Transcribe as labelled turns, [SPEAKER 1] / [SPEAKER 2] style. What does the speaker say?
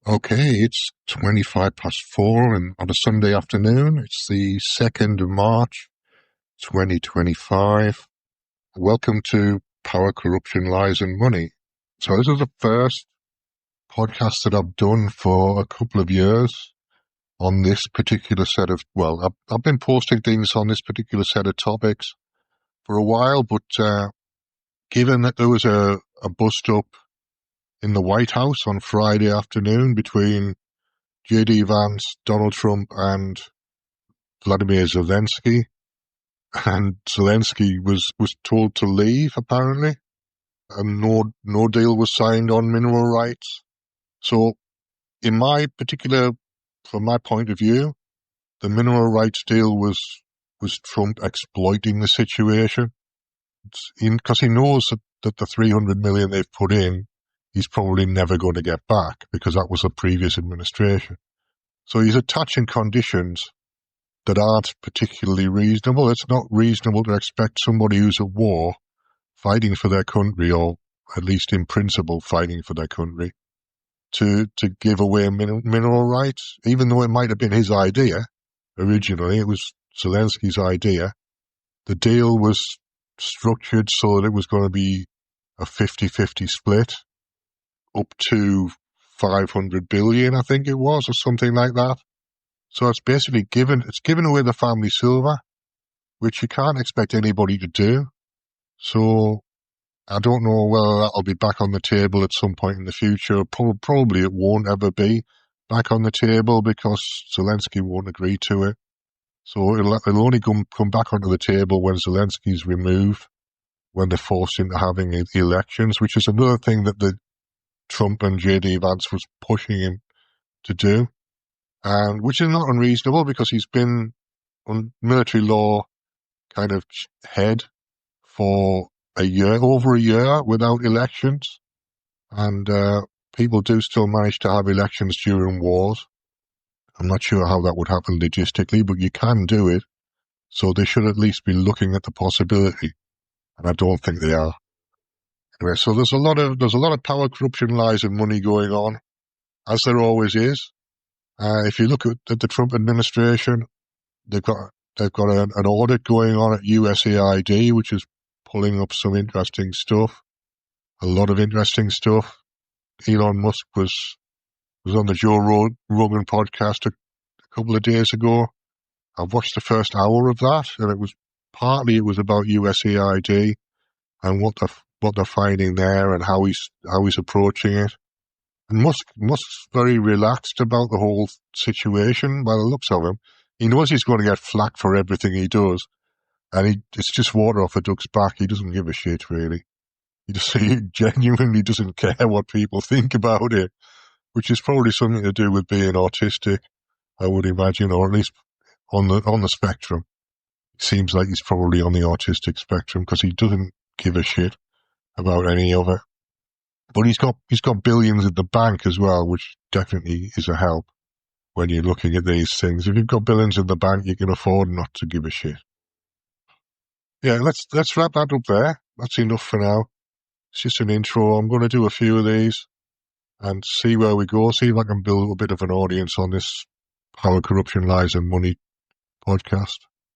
[SPEAKER 1] Okay, it's 25 past 4 and on a Sunday afternoon. It's the 2nd of March, 2025. Welcome to Power, Corruption, Lies and Money. So this is the first podcast that I've done for a couple of years on this particular set of, I've been posting things on this particular set of topics for a while, but given that there was a bust-up in the White House on Friday afternoon between J.D. Vance, Donald Trump, and Vladimir Zelensky. And Zelensky was told to leave, apparently, and no deal was signed on mineral rights. So, from my point of view, the mineral rights deal was Trump exploiting the situation, because he knows that the $300 million they've put in, he's probably never going to get back, because that was a previous administration. So he's attaching conditions that aren't particularly reasonable. It's not reasonable to expect somebody who's at war, fighting for their country, or at least in principle fighting for their country, to give away mineral rights, even though it might have been his idea. Originally, it was Zelensky's idea. The deal was structured so that it was going to be a 50-50 split, up to 500 billion, I think it was, or something like that. So it's basically given away the family silver, which you can't expect anybody to do. So I don't know whether that'll be back on the table at some point in the future. Probably it won't ever be back on the table, because Zelensky won't agree to it. So it'll only come back onto the table when Zelensky's removed, when they're forced into having elections, which is another thing that the Trump and J.D. Vance was pushing him to do. And which is not unreasonable, because he's been on military law kind of head for over a year without elections. And people do still manage to have elections during wars. I'm not sure how that would happen logistically, but you can do it. So they should at least be looking at the possibility. And I don't think they are. Anyway, so there's a lot of power, corruption, lies and money going on, as there always is. If you look at the Trump administration, they've got an audit going on at USAID, which is pulling up some interesting stuff, a lot of interesting stuff. Elon Musk was on the Joe Rogan podcast a couple of days ago. I've watched the first hour of that, and it was about USAID and what they're finding there and how he's approaching it. And Musk's very relaxed about the whole situation by the looks of him. He knows he's going to get flack for everything he does, and it's just water off a duck's back. He doesn't give a shit, really. He genuinely doesn't care what people think about it, which is probably something to do with being autistic, I would imagine, or at least on the spectrum. It seems like he's probably on the autistic spectrum, because he doesn't give a shit about any of it. But he's got billions in the bank as well, which definitely is a help when you're looking at these things. If you've got billions in the bank, you can afford not to give a shit. Yeah, let's wrap that up there. That's enough for now. It's just an intro. I'm going to do a few of these and see where we go. See if I can build a bit of an audience on this Power, Corruption, Lies and Money podcast.